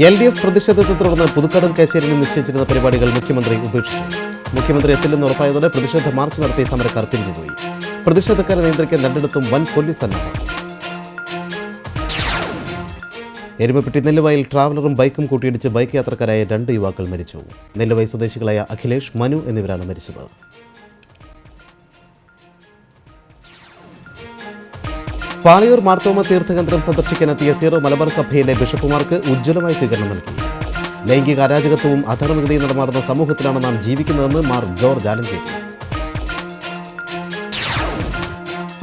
LDF പ്രതിഷേധത്തെ തുടർന്ന് പുതുക്കാടും കേച്ചേരിയിൽ നിശ്ചയിച്ചിരുന്ന പരിപാടികൾ മുഖ്യമന്ത്രി ഉപേക്ഷിച്ചു. മുഖ്യമന്ത്രി എത്തില്ലെന്ന് ഉറപ്പായതോടെ പ്രതിഷേധ മാർച്ച് നടത്തിയ സമരക്കാർ പിരിഞ്ഞുപോയി. പ്രതിഷേധക്കാരെ നിയന്ത്രിക്കാൻ രണ്ടിടത്തും വൻ പോലീസ് സന്നാഹം. എരുമപ്പെട്ടി നെല്ലുവായിൽ ട്രാവലറും ബൈക്കും കൂട്ടിയിടിച്ച് ബൈക്ക് യാത്രക്കാരായ 2 യുവാക്കൾ മരിച്ചു. നെല്ലുവായി സ്വദേശികളായ അഖിലേഷ്, മനു എന്നിവരാണ് മരിച്ചത്. പാലയൂർ മാർത്തോമ തീർത്ഥകേന്ദ്രം സന്ദർശിക്കാനെത്തിയ സീറോ മലബാർ സഭയിലെ ബിഷപ്പുമാർക്ക് ഉജ്ജ്വലമായ സ്വീകരണം നൽകി. ലൈംഗിക അരാജകത്വവും അധാർമികതയും നടമാറുന്ന സമൂഹത്തിലാണ് നാം ജീവിക്കുന്നതെന്ന് മാർ ജോർജ് ആലഞ്ചേരി.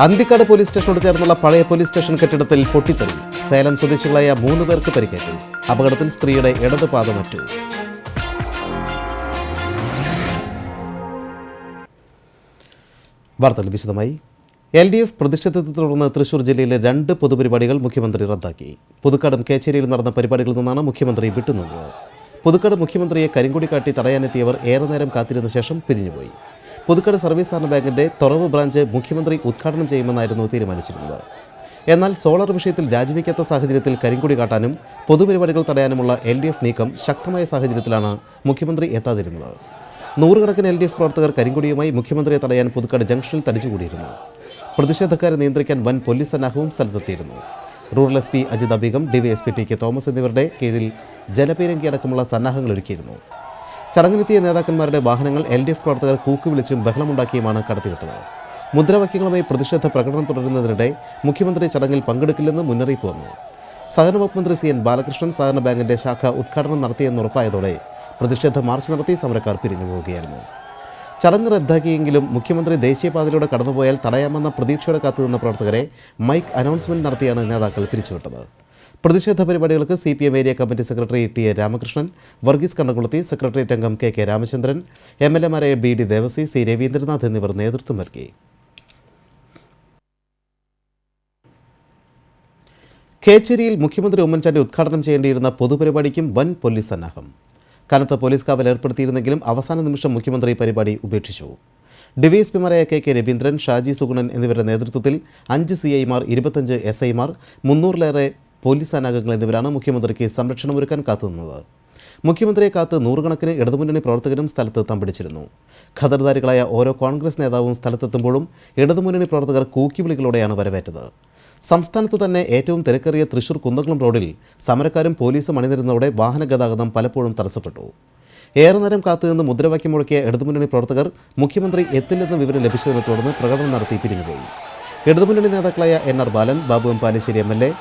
അന്തിക്കാട് പോലീസ് സ്റ്റേഷനോട് ചേർന്നുള്ള പഴയ പോലീസ് സ്റ്റേഷൻ കെട്ടിടത്തിൽ പൊട്ടിത്തെറി. സേലം സ്വദേശികളായ 3 പേർക്ക് പരിക്കേറ്റു. അപകടത്തിൽ സ്ത്രീയുടെ ഇടത് പാദമറ്റു. വാർത്തകൾ വിശദമായി. LDF പ്രതിഷേധത്തെ തുടർന്ന് തൃശൂർ ജില്ലയിലെ 2 പൊതുപരിപാടികൾ മുഖ്യമന്ത്രി റദ്ദാക്കി. പുതുക്കാടും കേച്ചേരിയിൽ നടന്ന പരിപാടികളിൽ നിന്നാണ് മുഖ്യമന്ത്രി വിട്ടുനിന്നത്. പുതുക്കാട് മുഖ്യമന്ത്രിയെ കരിങ്കൊടി കാട്ടി തടയാനെത്തിയവർ ഏറെ നേരം കാത്തിരുന്ന ശേഷം പിരിഞ്ഞുപോയി. പുതുക്കാട് സർവീസ് സഹകരണ ബാങ്കിന്റെ തൊറവ് ബ്രാഞ്ച് മുഖ്യമന്ത്രി ഉദ്ഘാടനം ചെയ്യുമെന്നായിരുന്നു തീരുമാനിച്ചിരുന്നത്. എന്നാൽ സോളാർ വിഷയത്തിൽ രാജിവെക്കാത്ത സാഹചര്യത്തിൽ കരിങ്കൊടി കാട്ടാനും പൊതുപരിപാടികൾ തടയാനുമുള്ള LDF നീക്കം ശക്തമായ സാഹചര്യത്തിലാണ് മുഖ്യമന്ത്രി എത്താതിരുന്നത്. 100 കണക്കിന് LDF പ്രവർത്തകർ കരിങ്കൊടിയുമായി മുഖ്യമന്ത്രിയെ തടയാൻ പുതുക്കാട് ജംഗ്ഷനിൽ തടിച്ചുകൂടിയിരുന്നു. പ്രതിഷേധക്കാരെ നിയന്ത്രിക്കാൻ വൻ പോലീസ് സന്നാഹവും സ്ഥലത്തെത്തിയിരുന്നു. റൂറൽ SP അജിത് അബീഗം, DYSP TK തോമസ് എന്നിവരുടെ കീഴിൽ ജലപീരങ്കി അടക്കമുള്ള സന്നാഹങ്ങൾ ഒരുക്കിയിരുന്നു. ചടങ്ങിനെത്തിയ നേതാക്കന്മാരുടെ വാഹനങ്ങൾ LDF പ്രവർത്തകർ കൂക്കുവിളിച്ചും ബഹളമുണ്ടാക്കിയുമാണ് കടത്തിവിട്ടത്. മുദ്രാവാക്യങ്ങളുമായി പ്രതിഷേധ പ്രകടനം തുടരുന്നതിനിടെ മുഖ്യമന്ത്രി ചടങ്ങിൽ പങ്കെടുക്കില്ലെന്ന് മുന്നറിയിപ്പ് വന്നു. സഹകരണ വകുപ്പ് മന്ത്രി CN ബാലകൃഷ്ണൻ സഹകരണ ബാങ്കിന്റെ ശാഖ ഉദ്ഘാടനം നടത്തിയെന്ന് ഉറപ്പായതോടെ പ്രതിഷേധ മാർച്ച് നടത്തി സമരക്കാർ പിരിഞ്ഞുപോവുകയായിരുന്നു. ചടങ്ങ് റദ്ദാക്കിയെങ്കിലും മുഖ്യമന്ത്രി ദേശീയപാതയിലൂടെ കടന്നുപോയാൽ തടയാമെന്ന പ്രതീക്ഷയോടെ കാത്തുനിന്ന പ്രവർത്തകരെ മൈക്ക് അനൗൺസ്മെന്റ് നടത്തിയാണ് നേതാക്കൾ പിരിച്ചുവിട്ടത്. പ്രതിഷേധ പരിപാടികൾക്ക് CPM area committee secretary TA Ramakrishnan, Varghese Kannakulathi, secretariat അംഗം KK രാമചന്ദ്രൻ, MLAമാരായ BD ദേവസി, C രവീന്ദ്രനാഥ് എന്നിവർ നേതൃത്വം നൽകി. കേച്ചേരിയിൽ മുഖ്യമന്ത്രി ഉമ്മൻചാണ്ടി ഉദ്ഘാടനം ചെയ്യേണ്ടിയിരുന്ന പൊതുപരിപാടിക്കും വൻ പോലീസ് സന്നാഹം. കനത്ത പോലീസ് കാവൽ ഏർപ്പെടുത്തിയിരുന്നെങ്കിലും അവസാന നിമിഷം മുഖ്യമന്ത്രി പരിപാടി ഉപേക്ഷിച്ചു. DYSPമാരായ KK രവീന്ദ്രൻ, ഷാജി സുഗുണൻ എന്നിവരുടെ നേതൃത്വത്തിൽ 5 CIമാർ, 25 SIമാർ, 300-ലേറെ പോലീസ് സേനാംഗങ്ങൾ എന്നിവരാണ് മുഖ്യമന്ത്രിക്ക് സംരക്ഷണമൊരുക്കാൻ കാത്തുനിന്നത്. മുഖ്യമന്ത്രിയെ കാത്ത് 100 കണക്കിന് ഇടതുമുന്നണി പ്രവർത്തകരും സ്ഥലത്ത് തമ്പടിച്ചിരുന്നു. ഖദർദാരികളായ ഓരോ കോൺഗ്രസ് നേതാവും സ്ഥലത്തെത്തുമ്പോഴും ഇടതുമുന്നണി പ്രവർത്തകർ കൂക്കിവിളികളോടെയാണ് വരവേറ്റത്. സംസ്ഥാനത്ത് തന്നെ ഏറ്റവും തിരക്കേറിയ തൃശൂർ കുന്നംകുളം റോഡിൽ സമരക്കാരും പോലീസും അണിനിരുന്നതോടെ വാഹന ഗതാഗതം പലപ്പോഴും തടസ്സപ്പെട്ടു. ഏറെ നേരം കാത്തുനിന്ന് മുദ്രാവാക്യം മുഴക്കിയ ഇടതുമുന്നണി പ്രവർത്തകർ മുഖ്യമന്ത്രി എത്തില്ലെന്ന വിവരം ലഭിച്ചതിനെ തുടർന്ന് പ്രകടനം നടത്തി പിരിഞ്ഞുപോയി. ഇടതുമുന്നണി നേതാക്കളായ NR Balan, Babu M Palassery MLA,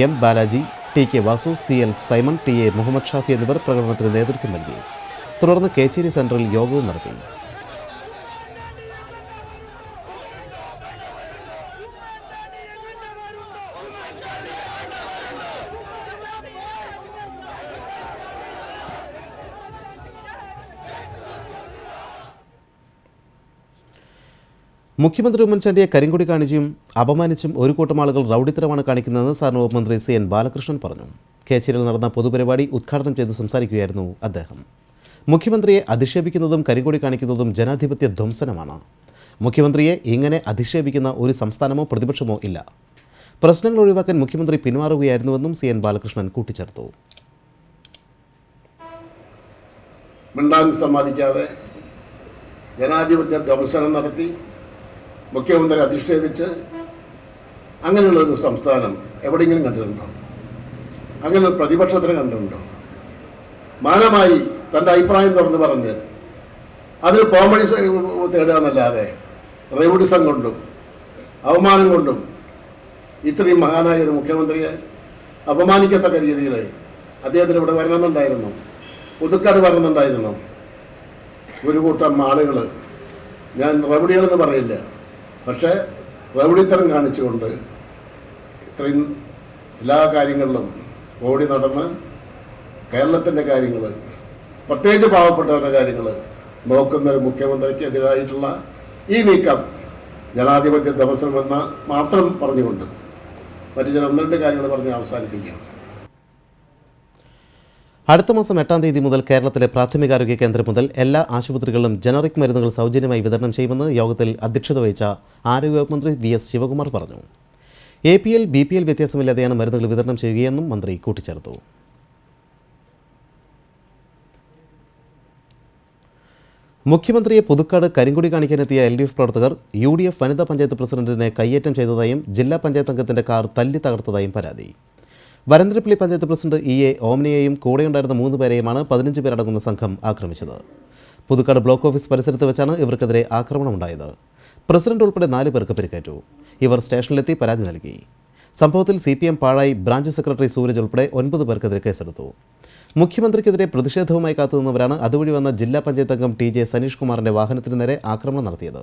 M Balaji, TK Vasu, CL Simon, TA Muhammad Shafi എന്നിവർ പ്രകടനത്തിന് നേതൃത്വം നൽകി. തുടർന്ന് കേച്ചേരി സെൻട്രൽ യോഗവും നടത്തി. മുഖ്യമന്ത്രി ഉമ്മൻചാണ്ടിയെ കരിങ്കൊടി കാണിച്ചും അപമാനിച്ചും ഒരു കൂട്ടം ആളുകൾ റൌഡിത്തരമാണ് കാണിക്കുന്നതെന്ന് സഹകരണ വകുപ്പ് മന്ത്രി CN ബാലകൃഷ്ണൻ പറഞ്ഞു. കേച്ചേരിയിൽ നടന്ന പൊതുപരിപാടി ഉദ്ഘാടനം ചെയ്ത് സംസാരിക്കുകയായിരുന്നു അദ്ദേഹം. മുഖ്യമന്ത്രിയെ അധിക്ഷേപിക്കുന്നതും കരിങ്കൊടി കാണിക്കുന്നതും ജനാധിപത്യ ധ്വംസനമാണ്. മുഖ്യമന്ത്രിയെ ഇങ്ങനെ അധിക്ഷേപിക്കുന്ന ഒരു സംസ്ഥാനമോ പ്രതിപക്ഷമോ ഇല്ല. പ്രശ്നങ്ങൾ ഒഴിവാക്കാൻ മുഖ്യമന്ത്രി പിന്മാറുകയായിരുന്നുവെന്നും CN ബാലകൃഷ്ണൻ കൂട്ടിച്ചേർത്തു. മിണ്ടാൻ സമ്മതിക്കാതെ ജനാധിപത്യ ധ്വംസനം നടത്തി മുഖ്യമന്ത്രി അധിക്ഷേപിച്ച് അങ്ങനെയുള്ളൊരു സംസ്ഥാനം എവിടെയെങ്കിലും കണ്ടിട്ടുണ്ടോ? അങ്ങനെ ഒരു പ്രതിപക്ഷത്തിന് കണ്ടിട്ടുണ്ടോ? മാനമായി തൻ്റെ അഭിപ്രായം തുറന്ന് പറഞ്ഞ് അതിന് പോംവഴി തേടുക എന്നല്ലാതെ റെവഡിസം കൊണ്ടും അവമാനം കൊണ്ടും ഇത്രയും മഹാനായ ഒരു മുഖ്യമന്ത്രിയെ അപമാനിക്കത്തക്ക രീതിയിൽ അദ്ദേഹത്തിന് ഇവിടെ വരണമെന്നുണ്ടായിരുന്നു, പുതുക്കാട് വരണമെന്നുണ്ടായിരുന്നു. ഒരു കൂട്ടം ആളുകൾ, ഞാൻ റെവഡികളെന്ന് പറയില്ല, പക്ഷേ റെവഡിത്തരം കാണിച്ചുകൊണ്ട് ഇത്രയും എല്ലാ കാര്യങ്ങളിലും ഓടി നടന്ന് കേരളത്തിൻ്റെ കാര്യങ്ങൾ, പ്രത്യേകിച്ച് പാവപ്പെട്ടവരുടെ കാര്യങ്ങൾ നോക്കുന്ന ഒരു മുഖ്യമന്ത്രിക്ക് എതിരായിട്ടുള്ള ഈ നീക്കം ജനാധിപത്യ ധ്വംസനമെന്ന് മാത്രം പറഞ്ഞുകൊണ്ട് മറ്റു ചില 1-2 കാര്യങ്ങൾ പറഞ്ഞ് അവസാനിപ്പിക്കുകയാണ്. അടുത്ത മാസം 8-ാം തീയതി മുതൽ കേരളത്തിലെ പ്രാഥമികാരോഗ്യ കേന്ദ്രം മുതൽ എല്ലാ ആശുപത്രികളിലും ജനറിക് മരുന്നുകൾ സൗജന്യമായി വിതരണം ചെയ്യുമെന്ന് യോഗത്തിൽ അധ്യക്ഷത വഹിച്ച ആരോഗ്യവകുപ്പ് മന്ത്രി VS ശിവകുമാർ പറഞ്ഞു. APL, BPL വ്യത്യാസമില്ലാതെയാണ് മരുന്നുകൾ വിതരണം ചെയ്യുകയെന്നും മന്ത്രി കൂട്ടിച്ചേർത്തു. മുഖ്യമന്ത്രിയെ പുതുക്കാട് കരിങ്കൊടി കാണിക്കാനെത്തിയ LDF പ്രവർത്തകർ UDF വനിതാ പഞ്ചായത്ത് പ്രസിഡന്റിനെ കയ്യേറ്റം ചെയ്തതായും ജില്ലാ പഞ്ചായത്ത് അംഗത്തിന്റെ കാർ തല്ലി തകർത്തതായും പരാതി. വരന്തരപ്പള്ളി പഞ്ചായത്ത് പ്രസിഡന്റ് EA ഓമനയെയും കൂടെയുണ്ടായിരുന്ന 3 പേരെയുമാണ് 15 പേരടങ്ങുന്ന സംഘം ആക്രമിച്ചത്. പുതുക്കാട് ബ്ലോക്ക് ഓഫീസ് പരിസരത്ത് വെച്ചാണ് ഇവർക്കെതിരെ ആക്രമണമുണ്ടായത്. പ്രസിഡന്റ് ഉൾപ്പെടെ 4 പേർക്ക് പരിക്കേറ്റു. ഇവർ സ്റ്റേഷനിലെത്തി പരാതി നൽകി. സംഭവത്തിൽ CPM പാഴായി ബ്രാഞ്ച് സെക്രട്ടറി സൂരജ് ഉൾപ്പെടെ 9 പേർക്കെതിരെ കേസെടുത്തു. മുഖ്യമന്ത്രിക്കെതിരെ പ്രതിഷേധവുമായി കാത്തുനിന്നവരാണ് അതുവഴി വന്ന ജില്ലാ പഞ്ചായത്ത് അംഗം TJ സനീഷ് കുമാറിന്റെ വാഹനത്തിന് നേരെ ആക്രമണം നടത്തിയത്.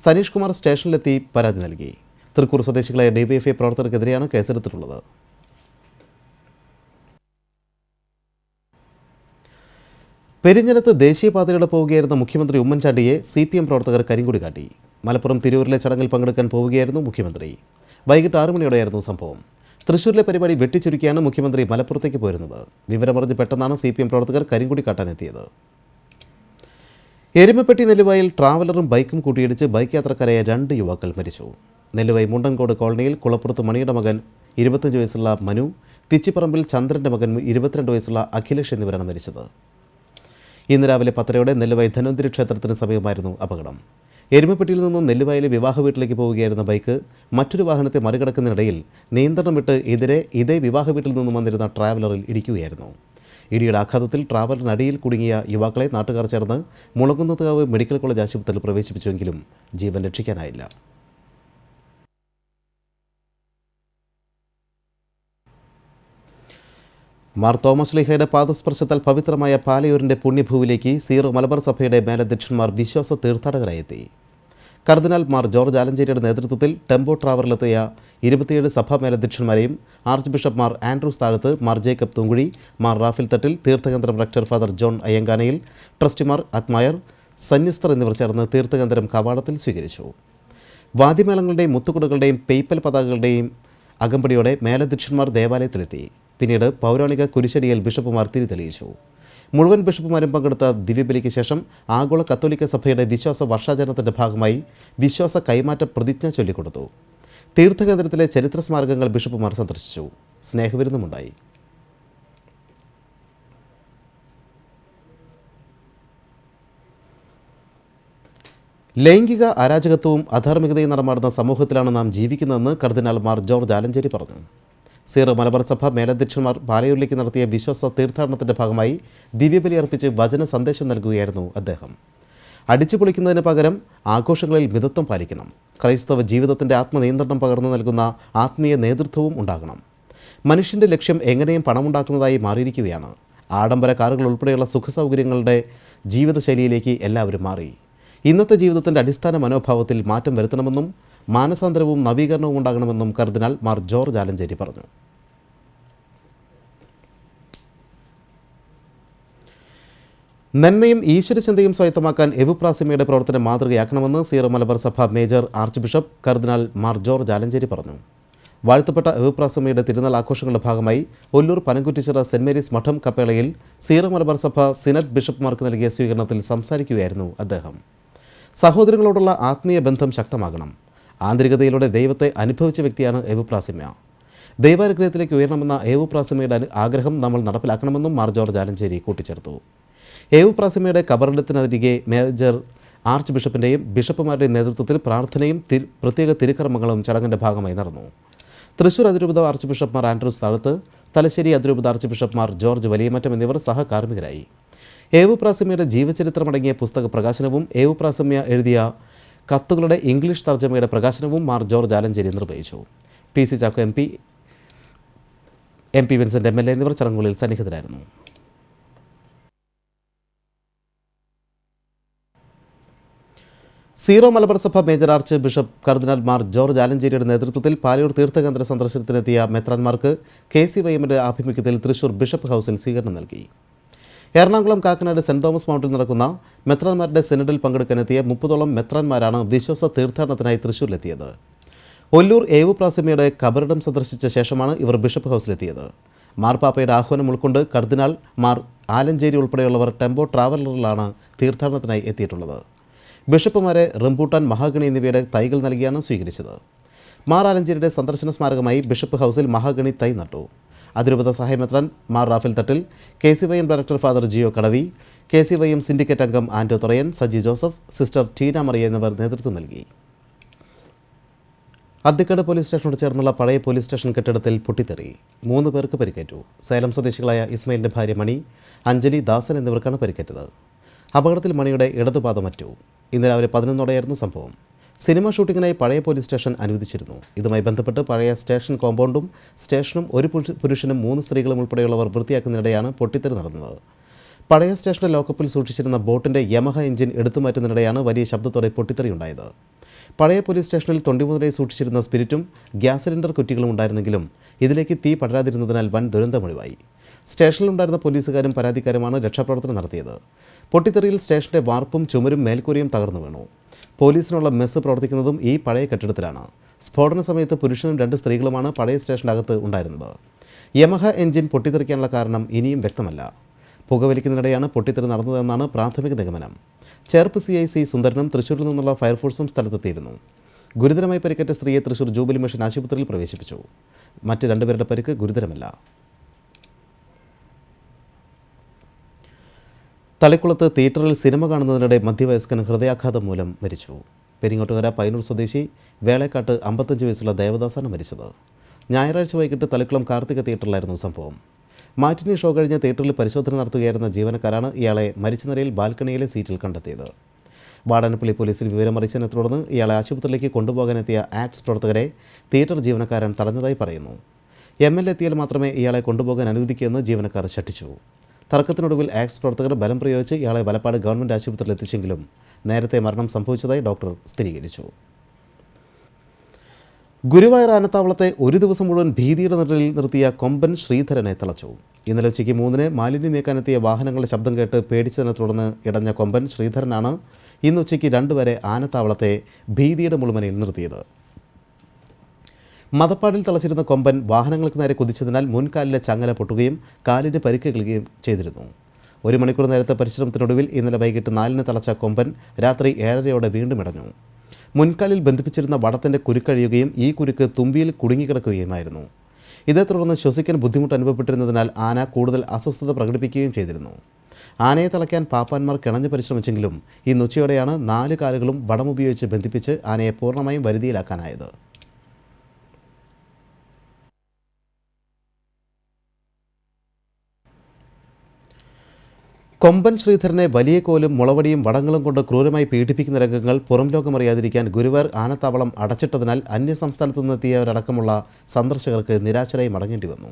സനീഷ് കുമാർ സ്റ്റേഷനിലെത്തി പരാതി നൽകി. തൃക്കൂർ സ്വദേശികളായ DYFI പ്രവർത്തകർക്കെതിരെയാണ് കേസെടുത്തിട്ടുള്ളത്. പെരിഞ്ഞനത്ത് ദേശീയപാതയിലൂടെ പോവുകയായിരുന്ന മുഖ്യമന്ത്രി ഉമ്മൻചാണ്ടിയെ CPM പ്രവർത്തകർ കരിങ്കൊടി കാട്ടി. മലപ്പുറം തിരൂരിലെ ചടങ്ങിൽ പങ്കെടുക്കാൻ പോവുകയായിരുന്നു മുഖ്യമന്ത്രി. വൈകിട്ട് 6 മണിയോടെയായിരുന്നു സംഭവം. തൃശ്ശൂരിലെ പരിപാടി വെട്ടിച്ചുരുക്കിയാണ് മുഖ്യമന്ത്രി മലപ്പുറത്തേക്ക് പോരുന്നത്. വിവരമറിഞ്ഞ് പെട്ടെന്നാണ് CPM പ്രവർത്തകർ കരിങ്കൊടി കാട്ടാനെത്തിയത്. എരുമപ്പെട്ടി നെല്ലുവായിൽ ട്രാവലറും ബൈക്കും കൂട്ടിയിടിച്ച് ബൈക്ക് യാത്രക്കാരായ 2 യുവാക്കൾ മരിച്ചു. നെല്ലുവായി മുണ്ടൻകോട് കോളനിയിൽ കുളപ്പുറത്ത് മണിയുടെ മകൻ 25 വയസ്സുള്ള മനു, തിച്ചിപ്പറമ്പിൽ ചന്ദ്രൻ്റെ മകൻ 22 വയസ്സുള്ള അഖിലേഷ് എന്നിവരാണ് മരിച്ചത്. ഇന്ന് രാവിലെ 10:30 നെല്ലുവായി ധന്വന്തരി ക്ഷേത്രത്തിന് സമീപമായിരുന്നു അപകടം. എരുമപ്പെട്ടിയിൽ നിന്നും നെല്ലുവായിലെ വിവാഹ വീട്ടിലേക്ക് പോവുകയായിരുന്ന ബൈക്ക് മറ്റൊരു വാഹനത്തെ മറികടക്കുന്നതിനിടയിൽ നിയന്ത്രണം വിട്ട് ഇതേ വിവാഹ വീട്ടിൽ നിന്നും വന്നിരുന്ന ട്രാവലറിൽ ഇടിക്കുകയായിരുന്നു. ഇടിയുടെ ആഘാതത്തിൽ ട്രാവലറിനടിയിൽ കുടുങ്ങിയ യുവാക്കളെ നാട്ടുകാർ ചേർന്ന് മുളകുന്നത്തുകാവ് മെഡിക്കൽ കോളേജ് ആശുപത്രിയിൽ പ്രവേശിപ്പിച്ചുവെങ്കിലും ജീവൻ രക്ഷിക്കാനായില്ല. മാർ തോമസ് ശ്ലീഹയുടെ പാദസ്പർശത്താൽ പവിത്രമായ പാലയൂരിൻ്റെ പുണ്യഭൂവിലേക്ക് സീറോ മലബാർ സഭയുടെ മേലധ്യക്ഷന്മാർ വിശ്വാസ തീർത്ഥാടകരായി എത്തി. കർദിനാൾ മാർ ജോർജ് ആലഞ്ചേരിയുടെ നേതൃത്വത്തിൽ ടെമ്പോ ട്രാവലറിലെത്തിയ 27 സഭാ മേലധ്യക്ഷന്മാരെയും ആർച്ച് ബിഷപ്പ് മാർ ആൻഡ്രൂസ് താഴത്ത്, മാർ ജേക്കബ് തൂങ്കുഴി, മാർ റാഫിൽ തട്ടിൽ, തീർത്ഥകേന്ദ്രം റക്ടർ ഫാദർ ജോൺ അയ്യങ്കാനയിൽ, ട്രസ്റ്റിമാർ അത്മായർ, സന്യസ്തർ എന്നിവർ ചേർന്ന് തീർത്ഥകേന്ദ്രം കവാടത്തിൽ സ്വീകരിച്ചു. വാദ്യമേളങ്ങളുടെയും മുത്തുകുടകളുടെയും പേയ്പ്പൽ പതാകകളുടെയും അകമ്പടിയോടെ മേലധ്യക്ഷന്മാർ ദേവാലയത്തിലെത്തി. പിന്നീട് പൗരാണിക കുരിശടിയിൽ ബിഷപ്പുമാർ തിരി തെളിയിച്ചു. മുഴുവൻ ബിഷപ്പുമാരും പങ്കെടുത്ത ദിവ്യബലിക്ക് ശേഷം ആഗോള കത്തോലിക്ക സഭയുടെ വിശ്വാസ വർഷാചരണത്തിൻ്റെ ഭാഗമായി വിശ്വാസ കൈമാറ്റ പ്രതിജ്ഞ ചൊല്ലിക്കൊടുത്തു. തീർത്ഥകേന്ദ്രത്തിലെ ചരിത്ര സ്മാരകങ്ങൾ ബിഷപ്പുമാർ സന്ദർശിച്ചു. സ്നേഹവിരുന്നുമുണ്ടായി. ലൈംഗിക അരാജകത്വവും അധാർമികതയും നടമാടുന്ന സമൂഹത്തിലാണ് നാം ജീവിക്കുന്നതെന്ന് കർദിനാൾ മാർ ജോർജ് ആലഞ്ചേരി പറഞ്ഞു. സീറോ മലബാർ സഭ മേലധ്യക്ഷന്മാർ പാലയൂരിലേക്ക് നടത്തിയ വിശ്വാസ തീർത്ഥാടനത്തിൻ്റെ ഭാഗമായി ദിവ്യബലി അർപ്പിച്ച് വചന സന്ദേശം നൽകുകയായിരുന്നു അദ്ദേഹം. അടിച്ചുപൊളിക്കുന്നതിന് പകരം ആഘോഷങ്ങളിൽ മിതത്വം പാലിക്കണം. ക്രൈസ്തവ ജീവിതത്തിൻ്റെ ആത്മനിയന്ത്രണം പകർന്നു നൽകുന്ന ആത്മീയ നേതൃത്വവും ഉണ്ടാകണം. മനുഷ്യൻ്റെ ലക്ഷ്യം എങ്ങനെയും പണമുണ്ടാക്കുന്നതായി മാറിയിരിക്കുകയാണ്. ആഡംബര കാറുകൾ ഉൾപ്പെടെയുള്ള സുഖസൗകര്യങ്ങളുടെ ജീവിതശൈലിയിലേക്ക് എല്ലാവരും മാറി. ഇന്നത്തെ ജീവിതത്തിൻ്റെ അടിസ്ഥാന മനോഭാവത്തിൽ മാറ്റം വരുത്തണമെന്നും മാനസാന്തരവും നവീകരണവും ഉണ്ടാകണമെന്നും കർദിനാൾ മാർ ജോർജ് ആലഞ്ചേരി പറഞ്ഞു. നന്മയും ഈശ്വരചിന്തയും സ്വായത്തമാക്കാൻ എവുപ്രാസിമയുടെ പ്രവർത്തനം മാതൃകയാക്കണമെന്ന് സീറോ മലബാർ സഭ മേജർ ആർച്ച് ബിഷപ്പ് കർദിനാൾ മാർ ജോർജ് ആലഞ്ചേരി പറഞ്ഞു. വാഴ്ത്തപ്പെട്ട എവുപ്രാസിമയുടെ തിരുനാൾ ആഘോഷങ്ങളുടെ ഭാഗമായി ഒല്ലൂർ പനംകുറ്റിച്ചിറ സെന്റ് മേരീസ് മഠം കപ്പേളയിൽ സീറോ മലബാർ സഭ സിനഡ് ബിഷപ്പ്മാർക്ക് നൽകിയ സ്വീകരണത്തിൽ സംസാരിക്കുകയായിരുന്നു അദ്ദേഹം. സഹോദരങ്ങളോടുള്ള ആത്മീയ ബന്ധം ശക്തമാകണം. ആന്തരികതയിലൂടെ ദൈവത്തെ അനുഭവിച്ച വ്യക്തിയാണ് എവുപ്രാസിമ. ദൈവാനുഗ്രഹത്തിലേക്ക് ഉയരണമെന്ന എവുപ്രാസിമയുടെ ആഗ്രഹം നമ്മൾ നടപ്പിലാക്കണമെന്നും മാർ ജോർജ് ആലഞ്ചേരി കൂട്ടിച്ചേർത്തു. എവുപ്രാസിമയുടെ കബറിടത്തിനരികെ മേജർ ആർച്ച് ബിഷപ്പിൻ്റെയും ബിഷപ്പുമാരുടെയും നേതൃത്വത്തിൽ പ്രാർത്ഥനയും പ്രത്യേക തിരുക്കർമ്മങ്ങളും ചടങ്ങിൻ്റെ ഭാഗമായി നടന്നു. തൃശൂർ അതിരൂപത ആർച്ച് ബിഷപ്പ് മാർ ആൻഡ്രൂസ് താഴത്ത്, തലശ്ശേരി അതിരൂപത arch bishop Mar George Valiyamattam എന്നിവർ സഹകാർമ്മികരായി. എവുപ്രാസിമയുടെ ജീവചരിത്രമടങ്ങിയ പുസ്തക പ്രകാശനവും എവുപ്രാസിമ എഴുതിയ കത്തുകളുടെ ഇംഗ്ലീഷ് തർജ്ജമയുടെ പ്രകാശനവും മാർ ജോർജ് ആലഞ്ചേരി നിർവഹിച്ചു. PC Chacko MP Vincent MLA എന്നിവർ ചടങ്ങുകളിൽ സന്നിഹിതരായിരുന്നു. സീറോ മലബാർ സഭ മേജർ ആർച്ച് ബിഷപ്പ് കർദിനാൾ മാർ ജോർജ് ആലഞ്ചേരിയുടെ നേതൃത്വത്തിൽ പാലയൂർ തീർത്ഥകേന്ദ്ര സന്ദർശനത്തിനെത്തിയ മെത്രാന്മാർക്ക് KCYMന്റെ ആഭിമുഖ്യത്തിൽ തൃശൂർ ബിഷപ്പ് ഹൗസിൽ സ്വീകരണം നൽകി. എറണാകുളം കാക്കനാട് സെന്റ് തോമസ് മൗണ്ടിൽ നടക്കുന്ന മെത്രാന്മാരുടെ സെനഡിൽ പങ്കെടുക്കാനെത്തിയ 30ഓളം മെത്രാന്മാരാണ് വിശ്വാസ തീർത്ഥാടനത്തിനായി തൃശൂരിലെത്തിയത്. ഒല്ലൂർ എവുപ്രാസിമയുടെ കബറിടം സന്ദർശിച്ച ശേഷമാണ് ഇവർ ബിഷപ്പ് ഹൗസിലെത്തിയത്. മാർപ്പാപ്പയുടെ ആഹ്വാനം ഉൾക്കൊണ്ട് കർദിനാൾ മാർ ആലഞ്ചേരി ഉൾപ്പെടെയുള്ളവർ ടെമ്പോ ട്രാവലറിലാണ് തീർത്ഥാടനത്തിനായി എത്തിയിട്ടുള്ളത്. ബിഷപ്പുമാരെ റംബൂട്ടാൻ, മഹാഗണി എന്നിവയുടെ തൈകൾ നൽകിയാണ് സ്വീകരിച്ചത്. മാർ ആലഞ്ചേരിയുടെ സന്ദർശന സ്മാരകമായി ബിഷപ്പ് ഹൗസിൽ മഹാഗണി തൈ നട്ടു. അതിരൂപത സഹായമെത്രാൻ മാർ റാഫിൽ തട്ടിൽ, KCYM director father Jio കടവി, KCYM syndicate അംഗം ആൻഡോ തൊറയൻ, സജി ജോസഫ്, സിസ്റ്റർ ടീന മറിയ എന്നിവർ നേതൃത്വം നൽകി. അത്തിക്കാട് പോലീസ് സ്റ്റേഷനോട് ചേർന്നുള്ള പഴയ പോലീസ് സ്റ്റേഷൻ കെട്ടിടത്തിൽ പൊട്ടിത്തെറി 3 പേർക്ക് പരിക്കേറ്റു. സേലം സ്വദേശികളായ ഇസ്മയിലിൻ്റെ ഭാര്യ മണി, അഞ്ജലി, ദാസൻ എന്നിവർക്കാണ് പരിക്കേറ്റത്. അപകടത്തിൽ മണിയുടെ ഇടതുപാദം മറ്റു. ഇന്ന് രാവിലെ 11ഓടെയായിരുന്നു സംഭവം. സിനിമ ഷൂട്ടിങ്ങിനായി പഴയ പോലീസ് സ്റ്റേഷൻ അനുവദിച്ചിരുന്നു. ഇതുമായി ബന്ധപ്പെട്ട് പഴയ സ്റ്റേഷൻ കോമ്പൗണ്ടും സ്റ്റേഷനും ഒരു പുരുഷനും 3 സ്ത്രീകളും ഉൾപ്പെടെയുള്ളവർ വൃത്തിയാക്കുന്നതിനിടെയാണ് പൊട്ടിത്തെറി നടന്നത്. പഴയ സ്റ്റേഷന്റെ ലോക്കപ്പിൽ സൂക്ഷിച്ചിരുന്ന ബോട്ടിന്റെ യമഹ എഞ്ചിൻ എടുത്തുമാറ്റുന്നതിനിടെയാണ് വലിയ ശബ്ദത്തോടെ പൊട്ടിത്തെറിയുണ്ടായത്. പഴയ പോലീസ് സ്റ്റേഷനിൽ തൊണ്ടിമുതലായി സൂക്ഷിച്ചിരുന്ന സ്പിരിറ്റും ഗ്യാസ് സിലിണ്ടർ കുറ്റികളും ഉണ്ടായിരുന്നെങ്കിലും ഇതിലേക്ക് തീ പടരാതിരുന്നതിനാൽ വൻ ദുരന്തമൊഴിവായി. സ്റ്റേഷനിലുണ്ടായിരുന്ന പോലീസുകാരും പരാതിക്കാരുമാണ് രക്ഷാപ്രവർത്തനം നടത്തിയത്. പൊട്ടിത്തെറിയിൽ സ്റ്റേഷന്റെ വാർപ്പും ചുമരും മേൽക്കൂരയും തകർന്നു വീണു. പോലീസിനുള്ള മെസ്സ് പ്രവർത്തിക്കുന്നതും ഈ പഴയ കെട്ടിടത്തിലാണ്. സ്ഫോടന സമയത്ത് പുരുഷനും 2 സ്ത്രീകളുമാണ് പഴയ സ്റ്റേഷൻ്റെ അകത്ത് ഉണ്ടായിരുന്നത്. യമഹ എഞ്ചിൻ പൊട്ടിത്തെറിക്കാനുള്ള കാരണം ഇനിയും വ്യക്തമല്ല. പുകവലിക്കുന്നതിനിടെയാണ് പൊട്ടിത്തെറി നടന്നതെന്നാണ് പ്രാഥമിക നിഗമനം. ചേർപ്പ് CIC സുന്ദരനും തൃശ്ശൂരിൽ നിന്നുള്ള ഫയർഫോഴ്സും സ്ഥലത്തെത്തിയിരുന്നു. ഗുരുതരമായി പരിക്കേറ്റ സ്ത്രീയെ തൃശ്ശൂർ ജൂബിലി മിഷൻ ആശുപത്രിയിൽ പ്രവേശിപ്പിച്ചു. മറ്റ് 2 പേരുടെ പരിക്ക് ഗുരുതരമല്ല. തളിക്കുളത്ത് തിയേറ്ററിൽ സിനിമ കാണുന്നതിനിടെ മധ്യവയസ്കൻ ഹൃദയാഘാതം മൂലം മരിച്ചു. പെരിങ്ങോട്ടുകര പയ്യന്നൂർ സ്വദേശി വേളേക്കാട്ട് 55 വയസ്സുള്ള ദേവദാസാണ് മരിച്ചത്. ഞായറാഴ്ച വൈകിട്ട് തളിക്കുളം കാർത്തിക തിയേറ്ററിലായിരുന്നു സംഭവം. മാറ്റിനി ഷോ കഴിഞ്ഞ് തിയേറ്ററിൽ പരിശോധന നടത്തുകയായിരുന്ന ജീവനക്കാരാണ് ഇയാളെ മരിച്ച നിലയിൽ ബാൽക്കണിയിലെ സീറ്റിൽ കണ്ടെത്തിയത്. വാടാനപ്പള്ളി പോലീസിൽ വിവരമറിച്ചതിനെ തുടർന്ന് ഇയാളെ ആശുപത്രിയിലേക്ക് കൊണ്ടുപോകാനെത്തിയ ആക്ട്സ് പ്രവർത്തകരെ തിയേറ്റർ ജീവനക്കാരൻ തടഞ്ഞതായി പറയുന്നു. ML എത്തിയാൽ മാത്രമേ ഇയാളെ കൊണ്ടുപോകാൻ അനുവദിക്കുമെന്ന് ജീവനക്കാർ ശഠിച്ചു. തർക്കത്തിനൊടുവിൽ ആക്ട്സ് പ്രവർത്തകർ ബലം പ്രയോഗിച്ച് ഇയാളെ വലപ്പാട് ഗവൺമെൻറ് ആശുപത്രിയിൽ എത്തിച്ചെങ്കിലും നേരത്തെ മരണം സംഭവിച്ചതായി ഡോക്ടർ സ്ഥിരീകരിച്ചു. ഗുരുവായൂർ ആനത്താവളത്തെ ഒരു ദിവസം മുഴുവൻ ഭീതിയുടെ നിഴലിൽ നിർത്തിയ കൊമ്പൻ ശ്രീധരനെ തളച്ചു. ഇന്നലെ ഉച്ചയ്ക്ക് 3-ന് മാലിന്യം നീക്കാനെത്തിയ വാഹനങ്ങളുടെ ശബ്ദം കേട്ട് പേടിച്ചതിനെ തുടർന്ന് ഇടഞ്ഞ കൊമ്പൻ ശ്രീധരനാണ് ഇന്ന് ഉച്ചയ്ക്ക് 2 വരെ ആനത്താവളത്തെ ഭീതിയുടെ മുൾമുനയിൽ നിർത്തിയത്. മതപ്പാടിൽ തളച്ചിരുന്ന കൊമ്പൻ വാഹനങ്ങൾക്ക് നേരെ കുതിച്ചതിനാൽ മുൻകാലിലെ ചങ്ങല പൊട്ടുകയും കാലിന് പരിക്കേൽക്കുകയും ചെയ്തിരുന്നു. 1 മണിക്കൂർ നേരത്തെ പരിശ്രമത്തിനൊടുവിൽ ഇന്നലെ വൈകിട്ട് 4-ന് തളച്ച കൊമ്പൻ രാത്രി 7:30 വീണ്ടും ഇടഞ്ഞു. മുൻകാലിൽ ബന്ധിപ്പിച്ചിരുന്ന വടത്തിൻ്റെ കുരുക്കഴിയുകയും ഈ കുരുക്ക് തുമ്പിയിൽ കുടുങ്ങിക്കിടക്കുകയുമായിരുന്നു. ഇതേ തുടർന്ന് ശ്വസിക്കാൻ ബുദ്ധിമുട്ട് അനുഭവപ്പെട്ടിരുന്നതിനാൽ ആന കൂടുതൽ അസ്വസ്ഥത പ്രകടിപ്പിക്കുകയും ചെയ്തിരുന്നു. ആനയെ തളയ്ക്കാൻ പാപ്പാന്മാർ കിണഞ്ഞു പരിശ്രമിച്ചെങ്കിലും ഇന്ന് ഉച്ചയോടെയാണ് 4 കാലുകളും വടമുപയോഗിച്ച് ബന്ധിപ്പിച്ച് ആനയെ പൂർണ്ണമായും വരുതിയിലാക്കാനായത്. കൊമ്പൻ ശ്രീധരനെ വലിയ കോലും മുളവടിയും വടങ്ങളും കൊണ്ട് ക്രൂരമായി പീഡിപ്പിക്കുന്ന രംഗങ്ങൾ പുറം ലോകമറിയാതിരിക്കാൻ ഗുരുവായൂർ ആനത്താവളം അടച്ചിട്ടതിനാൽ അന്യസംസ്ഥാനത്തു നിന്നെത്തിയവരടക്കമുള്ള സന്ദർശകർക്ക് നിരാശരായി മടങ്ങേണ്ടി വന്നു.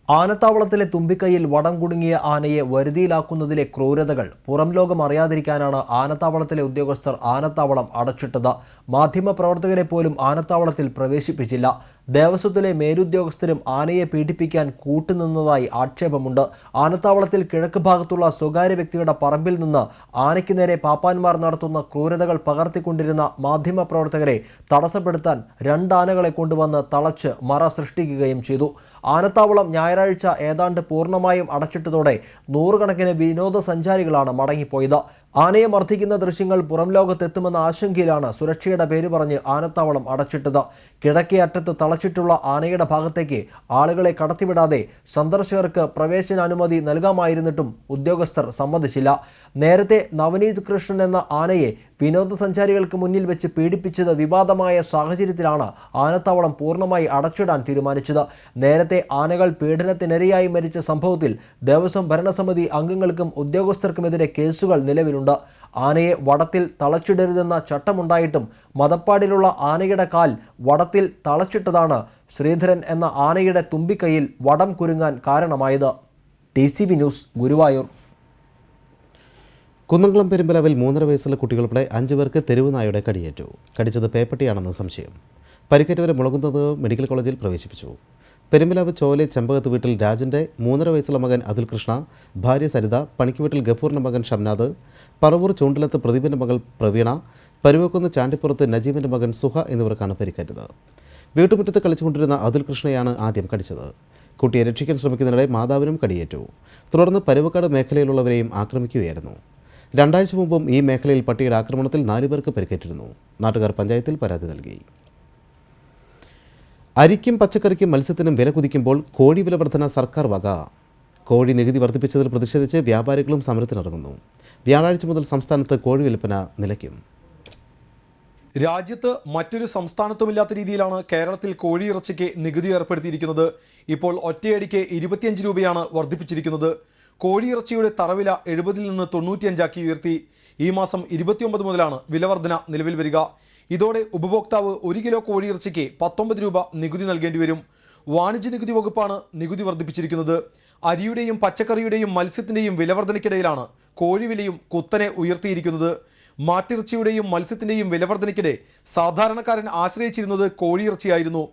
ആനത്താവളത്തിലെ തുമ്പിക്കൈയിൽ വടം കുടുങ്ങിയ ആനയെ വരുതിയിലാക്കുന്നതിലെ ക്രൂരതകൾ പുറം ലോകം അറിയാതിരിക്കാനാണ് ആനത്താവളത്തിലെ ഉദ്യോഗസ്ഥർ ആനത്താവളം അടച്ചിട്ടത്. മാധ്യമപ്രവർത്തകരെ പോലും ആനത്താവളത്തിൽ പ്രവേശിപ്പിച്ചില്ല. ദേവസ്വത്തിലെ മേലുദ്യോഗസ്ഥരും ആനയെ പീഡിപ്പിക്കാൻ കൂട്ടുനിന്നതായി ആക്ഷേപമുണ്ട്. ആനത്താവളത്തിൽ കിഴക്ക് ഭാഗത്തുള്ള സ്വകാര്യ വ്യക്തിയുടെ പറമ്പിൽ നിന്ന് ആനയ്ക്ക് നേരെ പാപ്പാന്മാർ നടത്തുന്ന ക്രൂരതകൾ പകർത്തിക്കൊണ്ടിരുന്ന മാധ്യമപ്രവർത്തകരെ തടസ്സപ്പെടുത്താൻ 2 ആനകളെ കൊണ്ടുവന്ന് തളച്ച് മറ സൃഷ്ടിക്കുകയും ചെയ്തു. ആനത്താവളം ഞായറാഴ്ച ഏതാണ്ട് പൂർണ്ണമായും അടച്ചിട്ടതോടെ 100 കണക്കിന് വിനോദസഞ്ചാരികളാണ് മടങ്ങിപ്പോയത്. ആനയെ മർദ്ദിക്കുന്ന ദൃശ്യങ്ങൾ പുറം ലോകത്തെത്തുമെന്ന ആശങ്കയിലാണ് സുരക്ഷയുടെ പേര് പറഞ്ഞ് ആനത്താവളം അടച്ചിട്ടത്. കിഴക്കേ അറ്റത്ത് തളച്ചിട്ടുള്ള ആനയുടെ ഭാഗത്തേക്ക് ആളുകളെ കടത്തിവിടാതെ സന്ദർശകർക്ക് പ്രവേശനാനുമതി നൽകാമായിരുന്നിട്ടും ഉദ്യോഗസ്ഥർ സമ്മതിച്ചില്ല. നേരത്തെ നവനീത് കൃഷ്ണൻ എന്ന ആനയെ വിനോദസഞ്ചാരികൾക്ക് മുന്നിൽ വെച്ച് പീഡിപ്പിച്ചത് വിവാദമായ സാഹചര്യത്തിലാണ് ആനത്താവളം പൂർണ്ണമായി അടച്ചിടാൻ തീരുമാനിച്ചത്. നേരത്തെ ആനകൾ പീഡനത്തിനിരയായി മരിച്ച സംഭവത്തിൽ ദേവസ്വം ഭരണസമിതി അംഗങ്ങൾക്കും ഉദ്യോഗസ്ഥർക്കുമെതിരെ കേസുകൾ നിലവിലുണ്ട്. ആനയെ വടത്തിൽ തളച്ചിടരുതെന്ന ചട്ടമുണ്ടായിട്ടും മതപ്പാടിലുള്ള ആനയുടെ കാൽ വടത്തിൽ തളച്ചിട്ടതാണ് ശ്രീധരൻ എന്ന ആനയുടെ തുമ്പിക്കൈയിൽ വടം കുരുങ്ങാൻ കാരണമായത്. TCV news, Guruvayur. കുന്നംകുളം പെരുമ്പലാവിൽ 3.5 വയസ്സുള്ള കുട്ടികളുൾപ്പെടെ 5 പേർക്ക് തെരുവ് നായയുടെ കടിയേറ്റു. കടിച്ചത് പേപ്പട്ടിയാണെന്ന് സംശയം. പരിക്കേറ്റവരെ മുളകുന്നത് മെഡിക്കൽ കോളേജിൽ പ്രവേശിപ്പിച്ചു. പെരുമ്പലാവ് ചോലെ ചെമ്പകത്ത് വീട്ടിൽ രാജൻ്റെ 3.5 വയസ്സുള്ള മകൻ അതുൽ കൃഷ്ണ, ഭാര്യ സരിത, പണിക്ക് വീട്ടിൽ ഗഫൂറിൻ്റെ മകൻ ഷംനാദ്, പറവൂർ ചൂണ്ടിലത്ത് പ്രദീപിൻ്റെ മകൾ പ്രവീണ, പരുവക്കുന്ന് ചാണ്ടിപ്പുറത്ത് നജീബിൻ്റെ മകൻ സുഹ എന്നിവർക്കാണ് പരിക്കേറ്റത്. വീട്ടുമുറ്റത്ത് കളിച്ചുകൊണ്ടിരുന്ന അതുൽ കൃഷ്ണയാണ് ആദ്യം കടിച്ചത്. കുട്ടിയെ രക്ഷിക്കാൻ ശ്രമിക്കുന്നതിനിടെ മാതാവിനും കടിയേറ്റു. തുടർന്ന് പരുവക്കാട് മേഖലയിലുള്ളവരെയും ആക്രമിക്കുകയായിരുന്നു. 2 ആഴ്ച മുമ്പും ഈ മേഖലയിൽ പട്ടിയുടെ ആക്രമണത്തിൽ 4 പേർക്ക് പരിക്കേറ്റിരുന്നു. നാട്ടുകാർ പഞ്ചായത്തിൽ പരാതി നൽകി. അരിക്കും പച്ചക്കറിക്കും മത്സ്യത്തിനും വില കുതിക്കുമ്പോൾ കോഴി വില വർധന സർക്കാർ വക. കോഴി നികുതി വർദ്ധിപ്പിച്ചതിൽ പ്രതിഷേധിച്ച് വ്യാപാരികളും സമരത്തിനിറങ്ങുന്നു. വ്യാഴാഴ്ച മുതൽ സംസ്ഥാനത്ത് കോഴി വിൽപ്പന നിലയ്ക്കും. രാജ്യത്ത് മറ്റൊരു സംസ്ഥാനത്തുമില്ലാത്ത രീതിയിലാണ് കേരളത്തിൽ കോഴിയിറച്ചിക്ക് നികുതി ഏർപ്പെടുത്തിയിരിക്കുന്നത്. ഇപ്പോൾ ഒറ്റയടിക്ക് 25 രൂപയാണ് വർദ്ധിപ്പിച്ചിരിക്കുന്നത്. കോഴിയിറച്ചിയുടെ തറവില 70 നിന്ന് 95 ഉയർത്തി. ഈ മാസം 29 മുതലാണ് വില വർധന നിലവിൽ വരിക. ഇതോടെ ഉപഭോക്താവ് 1 കിലോ കോഴിയിറച്ചിക്ക് 19 രൂപ നികുതി നൽകേണ്ടി വരും. വാണിജ്യ നികുതി വകുപ്പാണ് നികുതി വർദ്ധിപ്പിച്ചിരിക്കുന്നത്. അരിയുടെയും പച്ചക്കറിയുടെയും മത്സ്യത്തിൻ്റെയും വിലവർധനയ്ക്കിടയിലാണ് കോഴിവിലയും കുത്തനെ ഉയർത്തിയിരിക്കുന്നത്. മാട്ടിറച്ചിയുടെയും മത്സ്യത്തിൻ്റെയും വിലവർധനയ്ക്കിടെ സാധാരണക്കാരൻ ആശ്രയിച്ചിരുന്നത് കോഴിയിറച്ചിയായിരുന്നു.